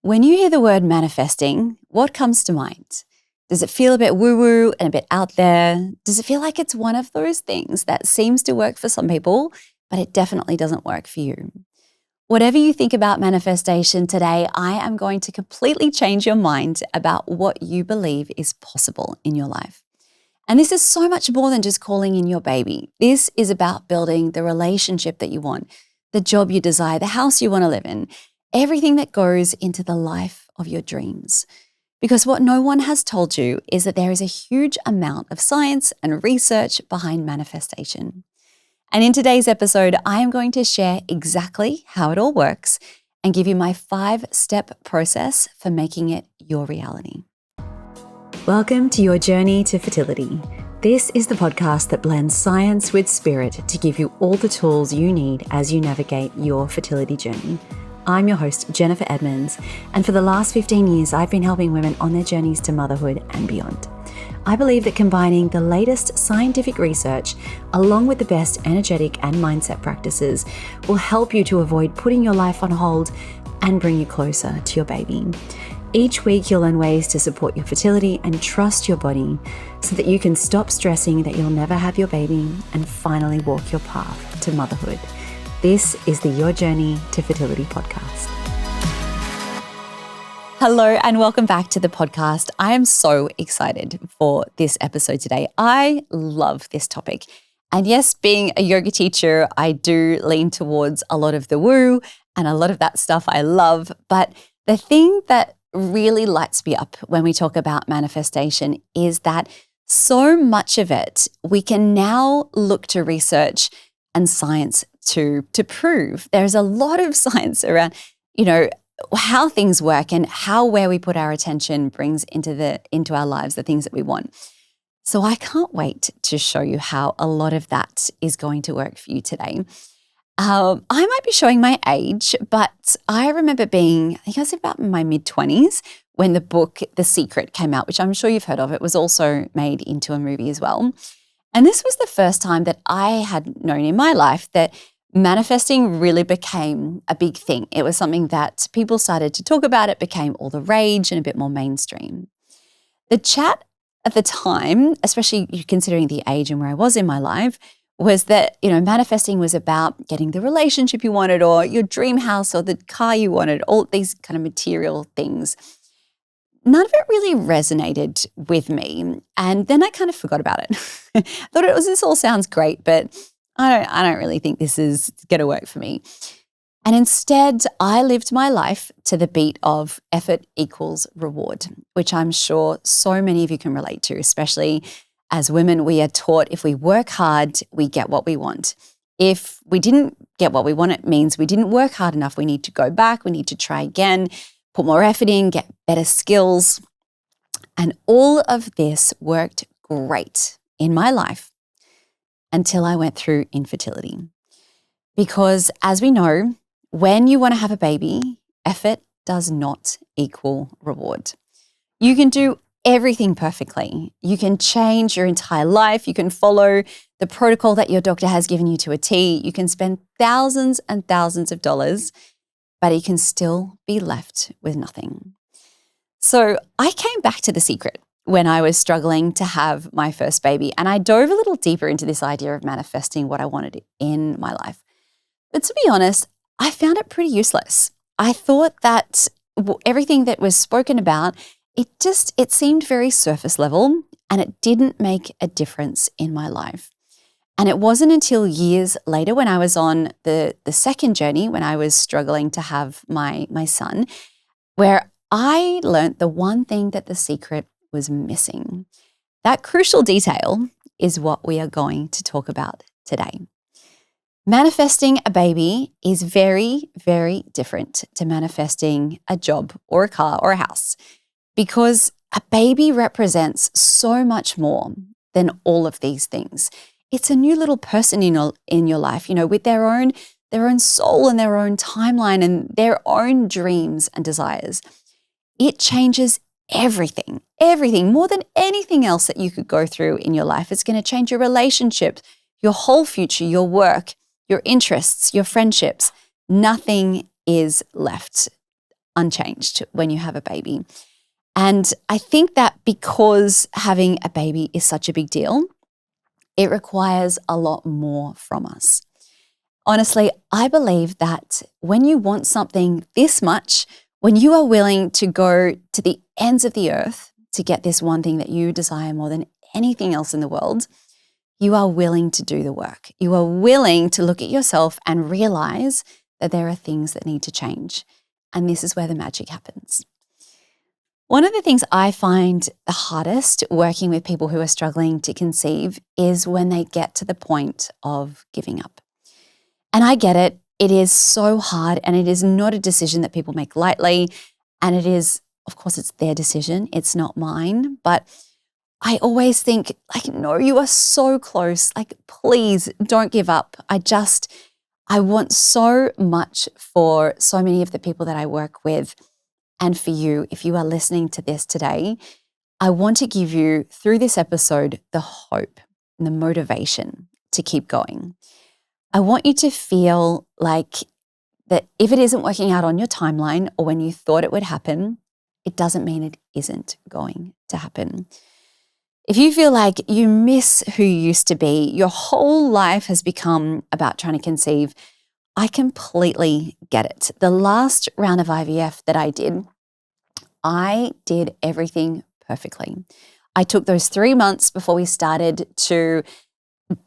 When you hear the word manifesting, what comes to mind? Does it feel a bit woo-woo and a bit out there? Does it feel like it's one of those things that seems to work for some people, but it definitely doesn't work for you? Whatever you think about manifestation today, I am going to completely change your mind about what you believe is possible in your life. And this is so much more than just calling in your baby. This is about building the relationship that you want, the job you desire, the house you want to live in, everything that goes into the life of your dreams. Because what no one has told you is that there is a huge amount of science and research behind manifestation. And in today's episode, I am going to share exactly how it all works and give you my 5-step process for making it your reality. Welcome to your journey to fertility. This is the podcast that blends science with spirit to give you all the tools you need as you navigate your fertility journey. I'm your host, Jennifer Edmonds, and for the last 15 years, I've been helping women on their journeys to motherhood and beyond. I believe that combining the latest scientific research along with the best energetic and mindset practices will help you to avoid putting your life on hold and bring you closer to your baby. Each week, you'll learn ways to support your fertility and trust your body so that you can stop stressing that you'll never have your baby and finally walk your path to motherhood. This is the Your Journey to Fertility podcast. Hello and welcome back to the podcast. I am so excited for this episode today. I love this topic. And yes, being a yoga teacher, I do lean towards a lot of the woo and a lot of that stuff I love. But the thing that really lights me up when we talk about manifestation is that so much of it we can now look to research and science to prove. There's a lot of science around, how things work and how where we put our attention brings into our lives the things that we want. So I can't wait to show you how a lot of that is going to work for you today. I might be showing my age, but I remember I was about in my mid-20s when the book The Secret came out, which I'm sure you've heard of. It was also made into a movie as well. And this was the first time that I had known in my life that manifesting really became a big thing. It was something that people started to talk about. It became all the rage and a bit more mainstream. The chat at the time, especially considering the age and where I was in my life, was that, manifesting was about getting the relationship you wanted or your dream house or the car you wanted, all these kind of material things. None of it really resonated with me. And then I kind of forgot about it. Thought this all sounds great, but I don't really think this is going to work for me. And instead, I lived my life to the beat of effort equals reward, which I'm sure so many of you can relate to, especially as women. We are taught if we work hard, we get what we want. If we didn't get what we want, it means we didn't work hard enough. We need to go back. We need to try again, put more effort in, get better skills. And all of this worked great in my life until I went through infertility. Because as we know, when you want to have a baby, effort does not equal reward. You can do everything perfectly. You can change your entire life. You can follow the protocol that your doctor has given you to a T. You can spend thousands and thousands of dollars, but you can still be left with nothing. So I came back to The Secret when I was struggling to have my first baby, and I dove a little deeper into this idea of manifesting what I wanted in my life. But to be honest, I found it pretty useless. I thought that everything that was spoken about, it seemed very surface level, and it didn't make a difference in my life. And it wasn't until years later when I was on the second journey, when I was struggling to have my son, where I learned the one thing that The Secret was missing. That crucial detail is what we are going to talk about today. Manifesting a baby is very, very different to manifesting a job or a car or a house, because a baby represents so much more than all of these things. It's a new little person in your life, with their own soul and their own timeline and their own dreams and desires. It changes everything, more than anything else that you could go through in your life. It's going to change your relationships, your whole future, your work, your interests, your friendships. Nothing is left unchanged when you have a baby. And I think that because having a baby is such a big deal, it requires a lot more from us. Honestly, I believe that when you want something this much, when you are willing to go to the ends of the earth to get this one thing that you desire more than anything else in the world, you are willing to do the work. You are willing to look at yourself and realize that there are things that need to change. And this is where the magic happens. One of the things I find the hardest working with people who are struggling to conceive is when they get to the point of giving up. And I get it. It is so hard, and it is not a decision that people make lightly. And it is, of course, it's their decision. It's not mine. But I always think, no, you are so close. Please don't give up. I want so much for so many of the people that I work with. And for you, if you are listening to this today, I want to give you, through this episode, the hope and the motivation to keep going. I want you to feel like that if it isn't working out on your timeline or when you thought it would happen, it doesn't mean it isn't going to happen. If you feel like you miss who you used to be, your whole life has become about trying to conceive, I completely get it. The last round of IVF that I did everything perfectly. I took those 3 months before we started to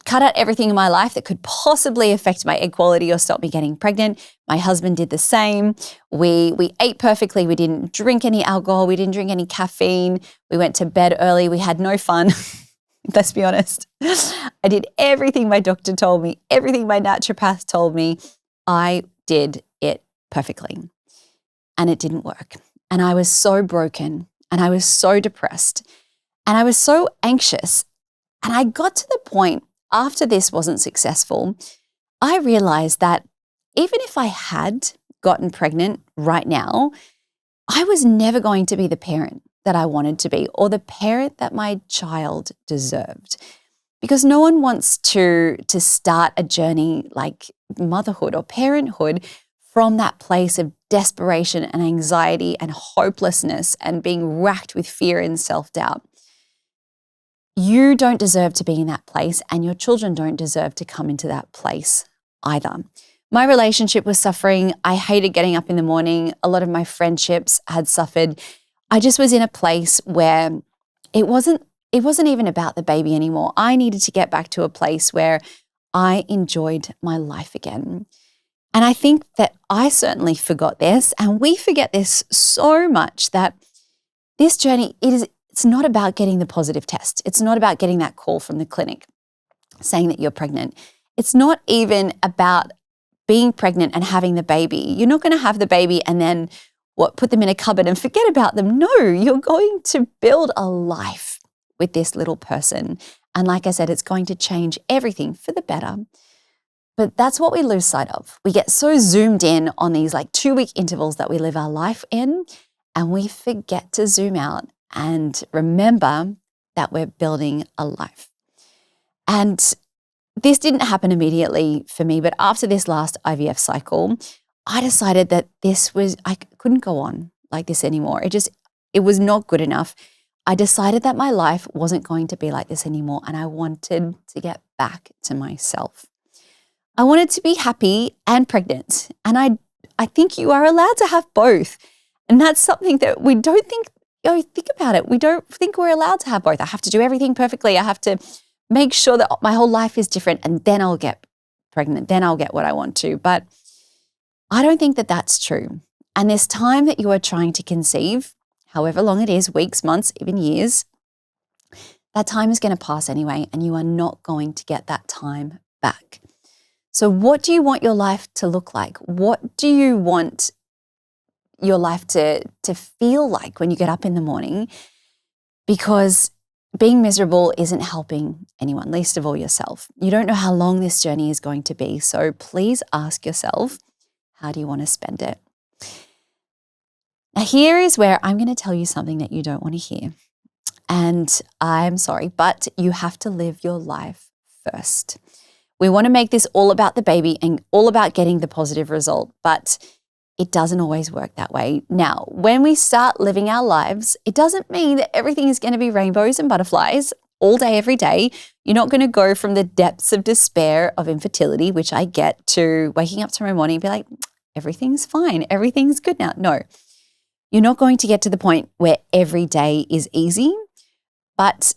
cut out everything in my life that could possibly affect my egg quality or stop me getting pregnant. My husband did the same. We ate perfectly. We didn't drink any alcohol. We didn't drink any caffeine. We went to bed early. We had no fun. Let's be honest. I did everything my doctor told me, everything my naturopath told me. I did it perfectly. And it didn't work. And I was so broken, and I was so depressed, and I was so anxious. And I got to the point after this wasn't successful, I realized that even if I had gotten pregnant right now, I was never going to be the parent that I wanted to be or the parent that my child deserved. Because no one wants to start a journey like motherhood or parenthood from that place of desperation and anxiety and hopelessness and being racked with fear and self-doubt. You don't deserve to be in that place, and your children don't deserve to come into that place either. My relationship was suffering. I hated getting up in the morning. A lot of my friendships had suffered. I just was in a place where it wasn't even about the baby anymore. I needed to get back to a place where I enjoyed my life again. And I think that I certainly forgot this, and we forget this so much, that this journey, it's not about getting the positive test. It's not about getting that call from the clinic saying that you're pregnant. It's not even about being pregnant and having the baby. You're not going to have the baby and then put them in a cupboard and forget about them. No, you're going to build a life with this little person. And like I said, it's going to change everything for the better. But that's what we lose sight of. We get so zoomed in on these 2-week intervals that we live our life in, and we forget to zoom out and remember that we're building a life. And this didn't happen immediately for me, but after this last IVF cycle, I decided that I couldn't go on like this anymore. It was not good enough. I decided that my life wasn't going to be like this anymore, and I wanted to get back to myself. I wanted to be happy and pregnant, and I think you are allowed to have both. And that's something that we don't think about it. We don't think we're allowed to have both. I have to do everything perfectly. I have to make sure that my whole life is different, and then I'll get pregnant. Then I'll get what I want to. But I don't think that that's true. And this time that you are trying to conceive, however long it is, weeks, months, even years, that time is going to pass anyway, and you are not going to get that time back. So what do you want your life to look like? What do you want your life to feel like when you get up in the morning? Because being miserable isn't helping anyone, least of all yourself. You don't know how long this journey is going to be. So please ask yourself, how do you want to spend it? Now, here is where I'm going to tell you something that you don't want to hear. And I'm sorry, but you have to live your life first. We want to make this all about the baby and all about getting the positive result. But it doesn't always work that way. Now, when we start living our lives, it doesn't mean that everything is going to be rainbows and butterflies all day, every day. You're not going to go from the depths of despair of infertility, which I get, to waking up tomorrow morning and be like, everything's fine, everything's good now. No, you're not going to get to the point where every day is easy, but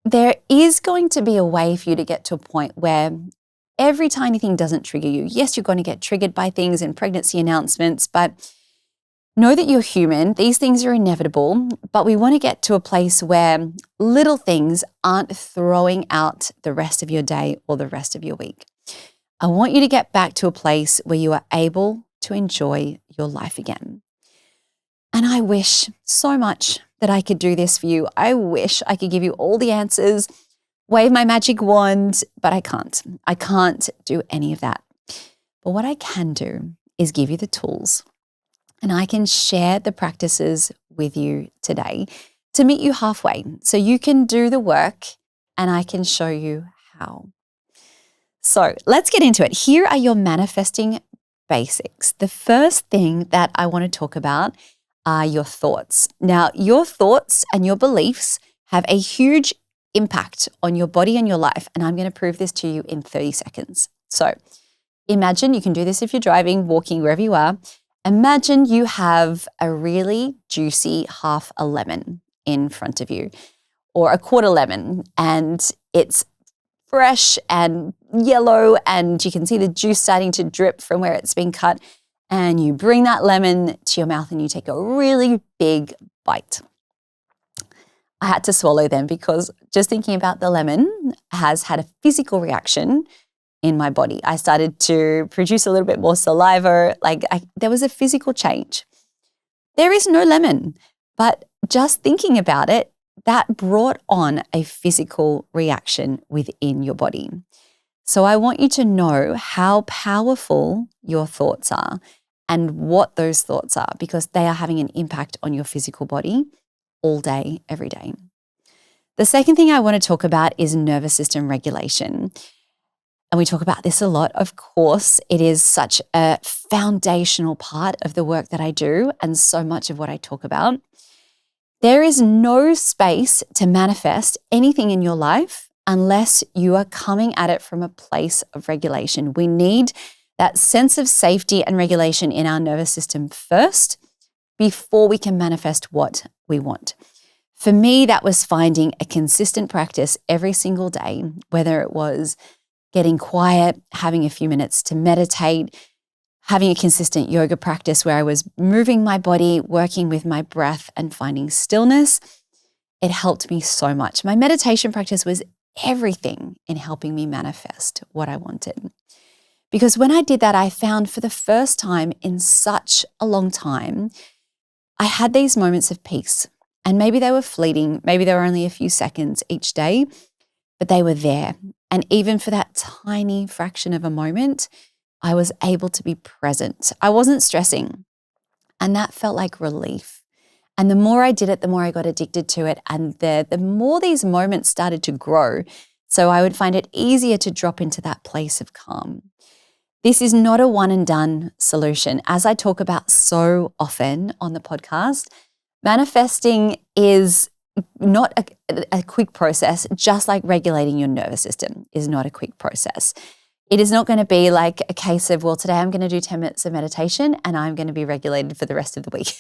there is going to be a way for you to get to a point where every tiny thing doesn't trigger you. Yes, you're going to get triggered by things and pregnancy announcements, but know that you're human. These things are inevitable, but we want to get to a place where little things aren't throwing out the rest of your day or the rest of your week. I want you to get back to a place where you are able to enjoy your life again. And I wish so much that I could do this for you. I wish I could give you all the answers, wave my magic wand, but I can't. I can't do any of that. But what I can do is give you the tools, and I can share the practices with you today to meet you halfway so you can do the work and I can show you how. So let's get into it. Here are your manifesting basics. The first thing that I want to talk about are your thoughts. Now, your thoughts and your beliefs have a huge impact on your body and your life, and I'm going to prove this to you in 30 seconds. So imagine, you can do this if you're driving, walking, wherever you are. Imagine you have a really juicy half a lemon in front of you, or a quarter lemon, and it's fresh and yellow, and you can see the juice starting to drip from where it's been cut. And you bring that lemon to your mouth and you take a really big bite. I had to swallow them because just thinking about the lemon has had a physical reaction in my body. I started to produce a little bit more saliva. There was a physical change. There is no lemon, but just thinking about it, that brought on a physical reaction within your body. So I want you to know how powerful your thoughts are and what those thoughts are, because they are having an impact on your physical body all day, every day. The second thing I want to talk about is nervous system regulation. And we talk about this a lot. Of course, it is such a foundational part of the work that I do and so much of what I talk about. There is no space to manifest anything in your life unless you are coming at it from a place of regulation. We need that sense of safety and regulation in our nervous system first before we can manifest what we want. For me, that was finding a consistent practice every single day, whether it was getting quiet, having a few minutes to meditate, having a consistent yoga practice where I was moving my body, working with my breath and finding stillness. It helped me so much. My meditation practice was everything in helping me manifest what I wanted. Because when I did that, I found for the first time in such a long time, I had these moments of peace. And maybe they were fleeting, maybe they were only a few seconds each day, but they were there. And even for that tiny fraction of a moment, I was able to be present. I wasn't stressing. And that felt like relief. And the more I did it, the more I got addicted to it. And the more these moments started to grow. So I would find it easier to drop into that place of calm. This is not a one and done solution. As I talk about so often on the podcast, manifesting is not a quick process, just like regulating your nervous system is not a quick process. It is not going to be like a case of, well, today I'm going to do 10 minutes of meditation and I'm going to be regulated for the rest of the week.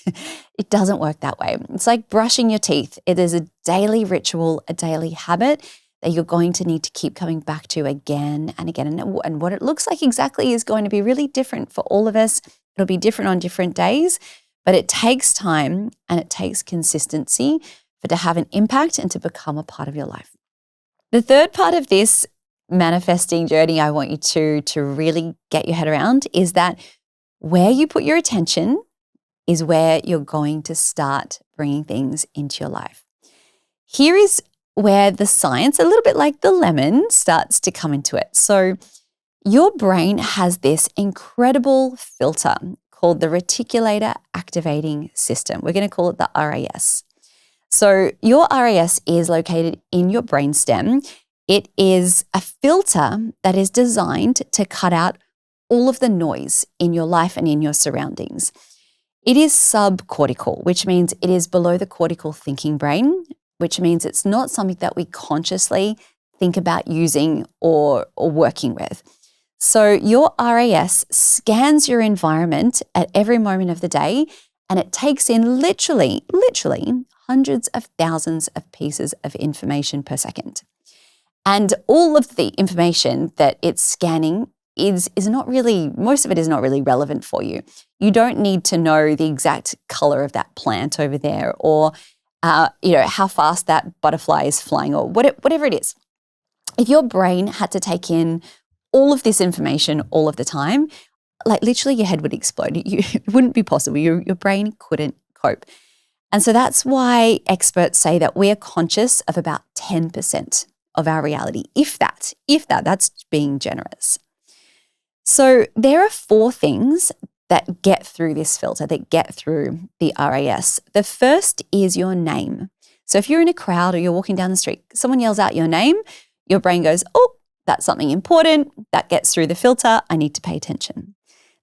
It doesn't work that way. It's like brushing your teeth. It is a daily ritual, a daily habit that you're going to need to keep coming back to again and again. And what it looks like exactly is going to be really different for all of us. It'll be different on different days, but it takes time and it takes consistency for it to have an impact and to become a part of your life. The third part of this manifesting journey I want you to really get your head around is that where you put your attention is where you're going to start bringing things into your life. Here is where the science, a little bit like the lemon, starts to come into it. So your brain has this incredible filter called the reticular activating system. We're going to call it the RAS. So your RAS is located in your brainstem. It is a filter that is designed to cut out all of the noise in your life and in your surroundings. It is subcortical, which means it is below the cortical thinking brain, which means it's not something that we consciously think about using or working with. So your RAS scans your environment at every moment of the day, and it takes in literally hundreds of thousands of pieces of information per second. And all of the information that it's scanning is not really, most of it is not really relevant for you. You don't need to know the exact color of that plant over there, or how fast that butterfly is flying, or whatever it is. If your brain had to take in all of this information all of the time, like literally your head would explode. It wouldn't be possible. Your brain couldn't cope. And so that's why experts say that we are conscious of about 10% of our reality, if that's being generous. So there are 4 things that get through this filter, that get through the RAS. The first is your name. So if you're in a crowd or you're walking down the street, someone yells out your name, your brain goes, oh, that's something important. That gets through the filter. I need to pay attention.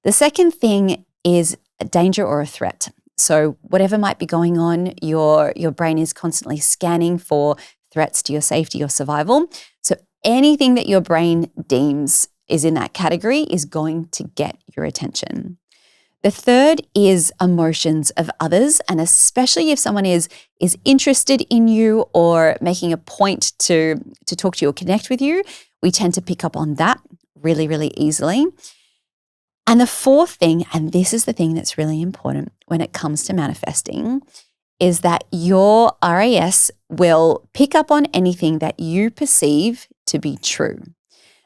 The second thing is a danger or a threat. So whatever might be going on, your brain is constantly scanning for threats to your safety or survival. So anything that your brain deems is in that category is going to get your attention. The third is emotions of others, and especially if someone is interested in you or making a point to talk to you or connect with you, we tend to pick up on that really, really easily. And the fourth thing, and this is the thing that's really important when it comes to manifesting, is that your RAS will pick up on anything that you perceive to be true.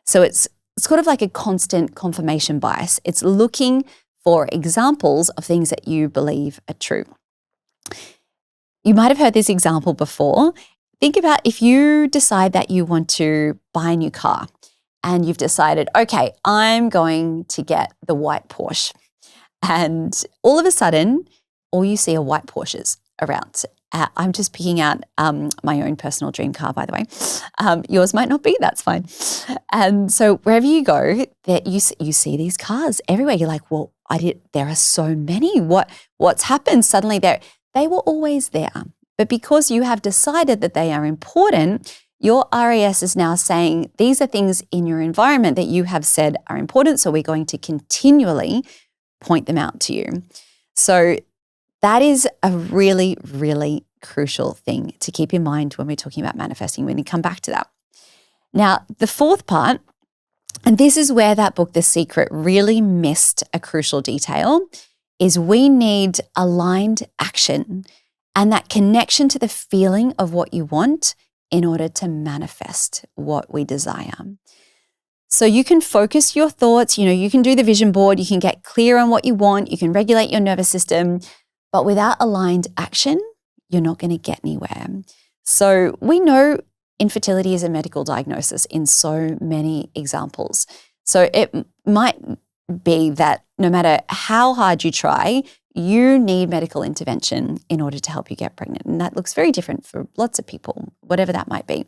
So it's sort of like a constant confirmation bias. It's looking for examples of things that you believe are true. You might have heard this example before. Think about if you decide that you want to buy a new car and you've decided, okay, I'm going to get the white Porsche. And all of a sudden, all you see are white Porsches around. I'm just picking out my own personal dream car, by the way. Yours might not be, that's fine. And so wherever you go, that you see these cars everywhere. You're like, well, there are so many. What's happened? Suddenly they were always there. But because you have decided that they are important, your RAS is now saying these are things in your environment that you have said are important, so we're going to continually point them out to you. So that is a really, really crucial thing to keep in mind when we're talking about manifesting. We're going to come back to that. Now, the fourth part, and this is where that book, The Secret, really missed a crucial detail, is we need aligned action and that connection to the feeling of what you want in order to manifest what we desire. So you can focus your thoughts, you can do the vision board, you can get clear on what you want, you can regulate your nervous system, but without aligned action, you're not going to get anywhere. So we know infertility is a medical diagnosis in so many examples. So it might be that no matter how hard you try, you need medical intervention in order to help you get pregnant. And that looks very different for lots of people, whatever that might be.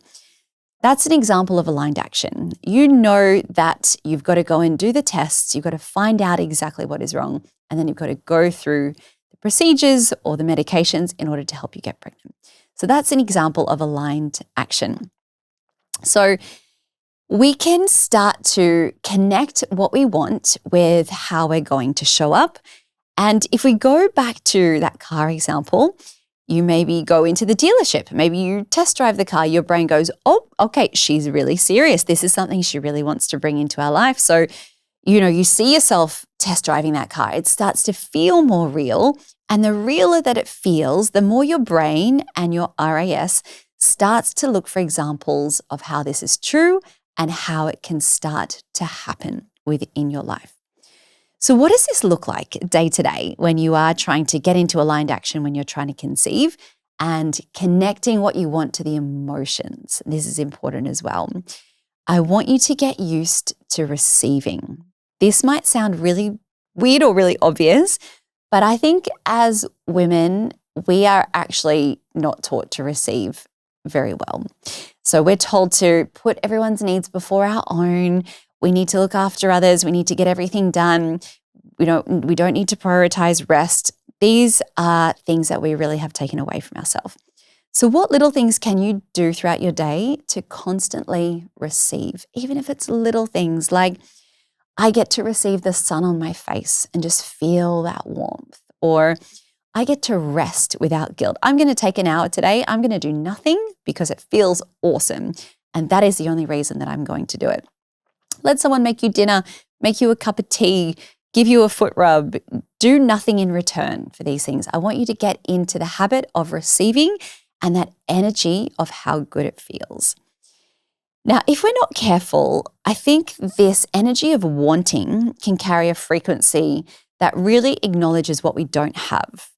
That's an example of aligned action. You know that you've got to go and do the tests, you've got to find out exactly what is wrong, and then you've got to go through the procedures or the medications in order to help you get pregnant. So that's an example of aligned action. So we can start to connect what we want with how we're going to show up. And if we go back to that car example, you maybe go into the dealership, maybe you test drive the car, your brain goes, oh, okay, she's really serious. This is something she really wants to bring into our life. So, you see yourself test driving that car. It starts to feel more real. And the realer that it feels, the more your brain and your RAS starts to look for examples of how this is true and how it can start to happen within your life. So what does this look like day to day when you are trying to get into aligned action, when you're trying to conceive and connecting what you want to the emotions? This is important as well. I want you to get used to receiving. This might sound really weird or really obvious, but I think as women, we are actually not taught to receive very well. So we're told to put everyone's needs before our own. we need to look after others, we need to get everything done, we don't need to prioritize rest. These are things that we really have taken away from ourselves. So what little things can you do throughout your day to constantly receive, even if it's little things like I get to receive the sun on my face and just feel that warmth, or I get to rest without guilt. I'm going to take an hour today. I'm going to do nothing because it feels awesome. And that is the only reason that I'm going to do it. Let someone make you dinner, make you a cup of tea, give you a foot rub. Do nothing in return for these things. I want you to get into the habit of receiving and that energy of how good it feels. Now, if we're not careful, I think this energy of wanting can carry a frequency that really acknowledges what we don't have.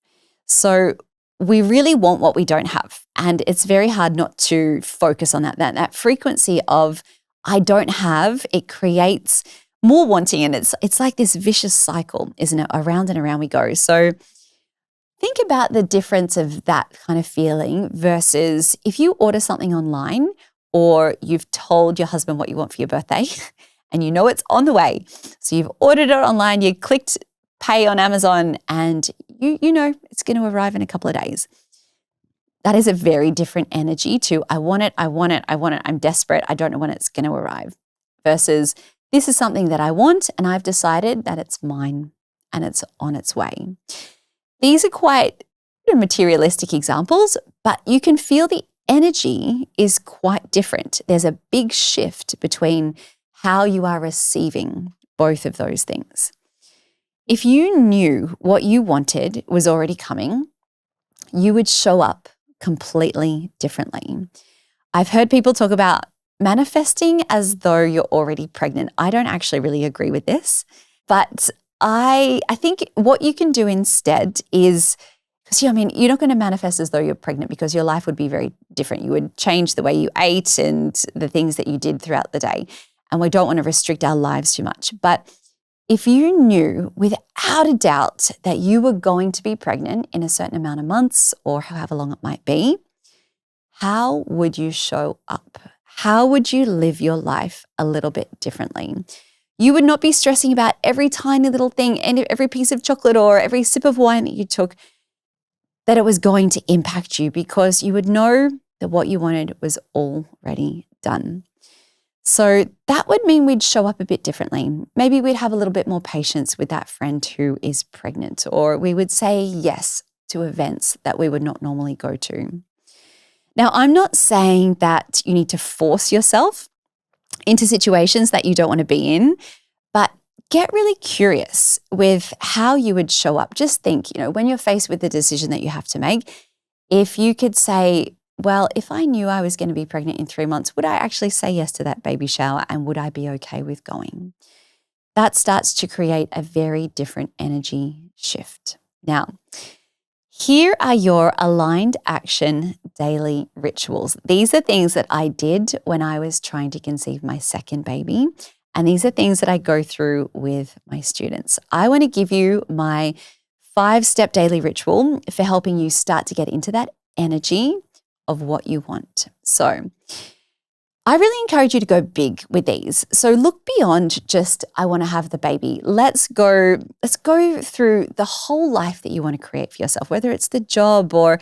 So we really want what we don't have. And it's very hard not to focus on that. That frequency of I don't have, it creates more wanting. And it's like this vicious cycle, isn't it? Around and around we go. So think about the difference of that kind of feeling versus if you order something online or you've told your husband what you want for your birthday and you know it's on the way. So you've ordered it online, you clicked pay on Amazon and you know it's going to arrive in a couple of days. That is a very different energy to I want it, I'm desperate, I don't know when it's going to arrive. Versus this is something that I want and I've decided that it's mine and it's on its way. These are quite materialistic examples, but you can feel the energy is quite different. There's a big shift between how you are receiving both of those things. If you knew what you wanted was already coming, you would show up completely differently. I've heard people talk about manifesting as though you're already pregnant. I don't actually really agree with this, but I think what you can do instead is, because you're not going to manifest as though you're pregnant because your life would be very different. You would change the way you ate and the things that you did throughout the day. And we don't want to restrict our lives too much. But if you knew without a doubt that you were going to be pregnant in a certain amount of months or however long it might be, how would you show up? How would you live your life a little bit differently? You would not be stressing about every tiny little thing and every piece of chocolate or every sip of wine that you took, that it was going to impact you because you would know that what you wanted was already done. So that would mean we'd show up a bit differently. Maybe we'd have a little bit more patience with that friend who is pregnant, or we would say yes to events that we would not normally go to. Now, I'm not saying that you need to force yourself into situations that you don't want to be in, but get really curious with how you would show up. Just think, when you're faced with the decision that you have to make, if you could say, well, if I knew I was going to be pregnant in 3 months, would I actually say yes to that baby shower and would I be okay with going? That starts to create a very different energy shift. Now, here are your aligned action daily rituals. These are things that I did when I was trying to conceive my second baby. And these are things that I go through with my students. I want to give you my 5-step daily ritual for helping you start to get into that energy of what you want. So I really encourage you to go big with these. So look beyond just, I want to have the baby. Let's go through the whole life that you want to create for yourself, whether it's the job or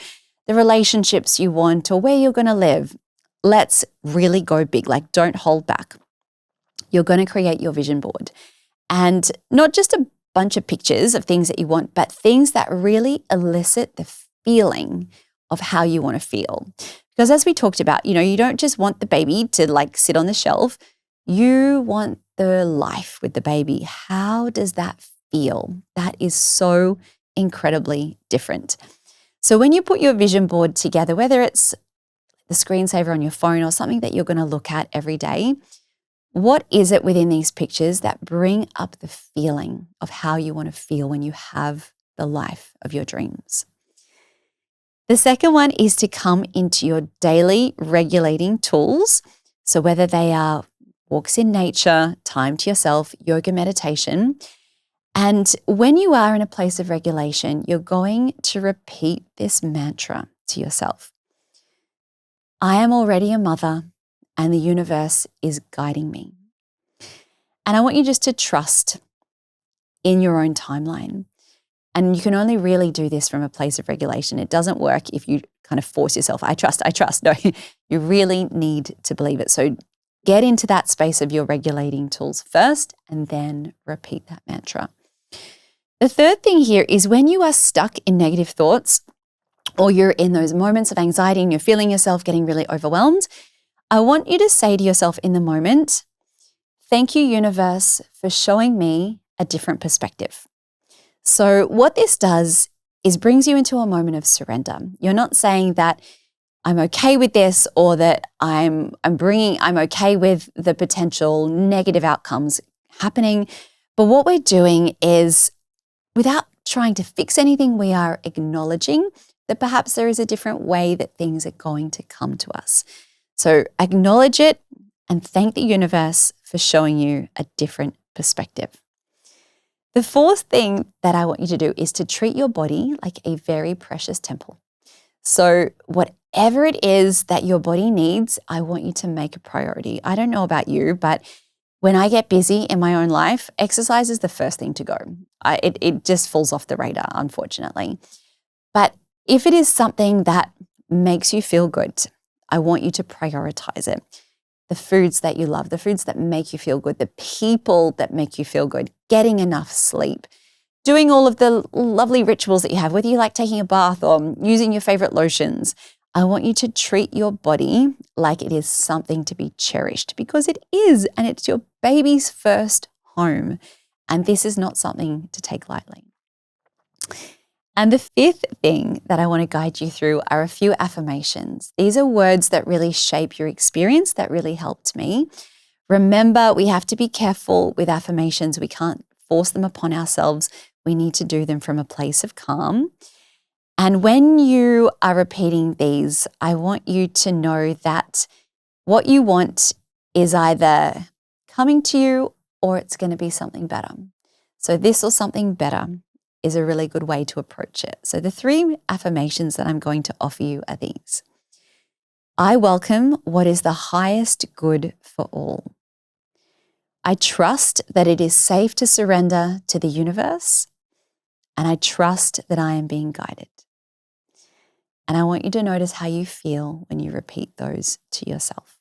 the relationships you want or where you're going to live. Let's really go big. Like, don't hold back. You're going to create your vision board, and not just a bunch of pictures of things that you want, but things that really elicit the feeling of how you want to feel. Because as we talked about, you don't just want the baby to sit on the shelf. You want the life with the baby. How does that feel? That is so incredibly different. So when you put your vision board together, whether it's the screensaver on your phone or something that you're going to look at every day, what is it within these pictures that bring up the feeling of how you want to feel when you have the life of your dreams? The second one is to come into your daily regulating tools. So whether they are walks in nature, time to yourself, yoga, meditation. And when you are in a place of regulation, you're going to repeat this mantra to yourself. I am already a mother and the universe is guiding me. And I want you just to trust in your own timeline. And you can only really do this from a place of regulation. It doesn't work if you kind of force yourself, I trust. No, you really need to believe it. So get into that space of your regulating tools first and then repeat that mantra. The third thing here is when you are stuck in negative thoughts or you're in those moments of anxiety and you're feeling yourself getting really overwhelmed, I want you to say to yourself in the moment, thank you, universe, for showing me a different perspective. So what this does is brings you into a moment of surrender. You're not saying that I'm okay with this or that I'm okay with the potential negative outcomes happening. But what we're doing is, without trying to fix anything, we are acknowledging that perhaps there is a different way that things are going to come to us. So acknowledge it and thank the universe for showing you a different perspective. The fourth thing that I want you to do is to treat your body like a very precious temple. So whatever it is that your body needs, I want you to make a priority. I don't know about you, but when I get busy in my own life, exercise is the first thing to go. It just falls off the radar, unfortunately. But if it is something that makes you feel good, I want you to prioritize it. The foods that you love, the foods that make you feel good, the people that make you feel good, getting enough sleep, doing all of the lovely rituals that you have, whether you like taking a bath or using your favorite lotions. I want you to treat your body like it is something to be cherished, because it is, and it's your baby's first home. And this is not something to take lightly. And the fifth thing that I want to guide you through are a few affirmations. These are words that really shape your experience, that really helped me. Remember, we have to be careful with affirmations. We can't force them upon ourselves. We need to do them from a place of calm. And when you are repeating these, I want you to know that what you want is either coming to you or it's going to be something better. So this or something better is a really good way to approach it. So the 3 affirmations that I'm going to offer you are these. I welcome what is the highest good for all. I trust that it is safe to surrender to the universe, and I trust that I am being guided. And I want you to notice how you feel when you repeat those to yourself.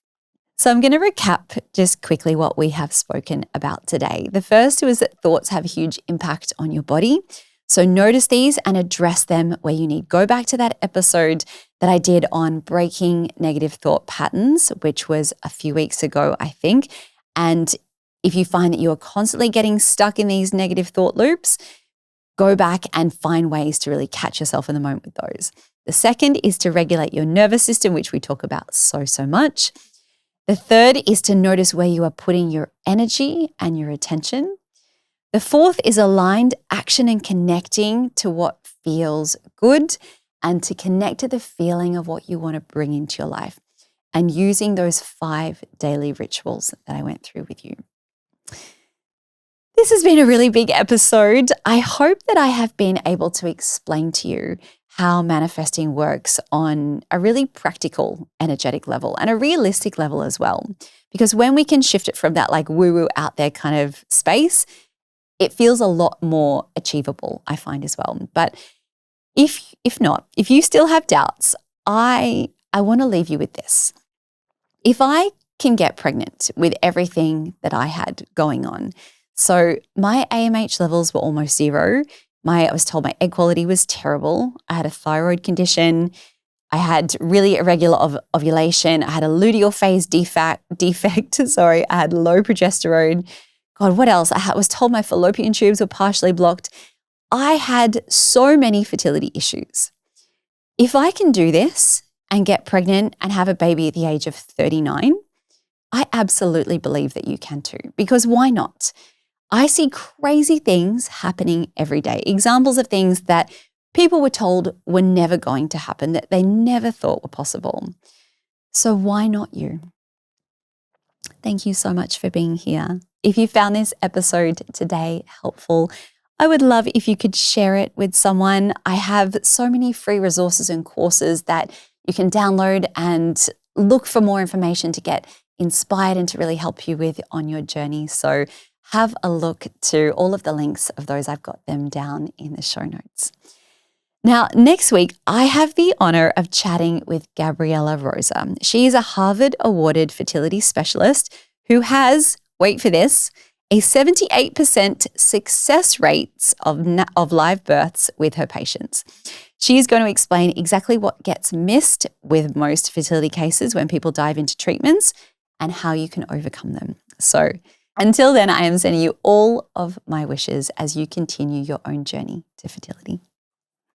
So I'm going to recap just quickly what we have spoken about today. The first was that thoughts have a huge impact on your body. So notice these and address them where you need. Go back to that episode that I did on breaking negative thought patterns, which was a few weeks ago, I think. And if you find that you are constantly getting stuck in these negative thought loops, go back and find ways to really catch yourself in the moment with those. The second is to regulate your nervous system, which we talk about so much. The third is to notice where you are putting your energy and your attention. The fourth is aligned action and connecting to what feels good and to connect to the feeling of what you want to bring into your life, and using those 5 daily rituals that I went through with you. This has been a really big episode. I hope that I have been able to explain to you how manifesting works on a really practical, energetic level and a realistic level as well. Because when we can shift it from that like woo-woo out there kind of space, it feels a lot more achievable, I find as well. But if not, if you still have doubts, I want to leave you with this. If I can get pregnant with everything that I had going on, so my AMH levels were almost 0. I was told my egg quality was terrible. I had a thyroid condition. I had really irregular ovulation. I had a luteal phase defect. I had low progesterone. God, what else? I was told my fallopian tubes were partially blocked. I had so many fertility issues. If I can do this and get pregnant and have a baby at the age of 39, I absolutely believe that you can too, because why not? I see crazy things happening every day, examples of things that people were told were never going to happen, that they never thought were possible. So why not you? Thank you so much for being here. If you found this episode today helpful, I would love if you could share it with someone. I have so many free resources and courses that you can download and look for more information to get inspired and to really help you with on your journey. So have a look to all of the links of those. I've got them down in the show notes. Now, next week, I have the honor of chatting with Gabriella Rosa. She is a Harvard awarded fertility specialist who has, wait for this, a 78% success rates of live births with her patients. She is going to explain exactly what gets missed with most fertility cases when people dive into treatments and how you can overcome them. So until then, I am sending you all of my wishes as you continue your own journey to fertility.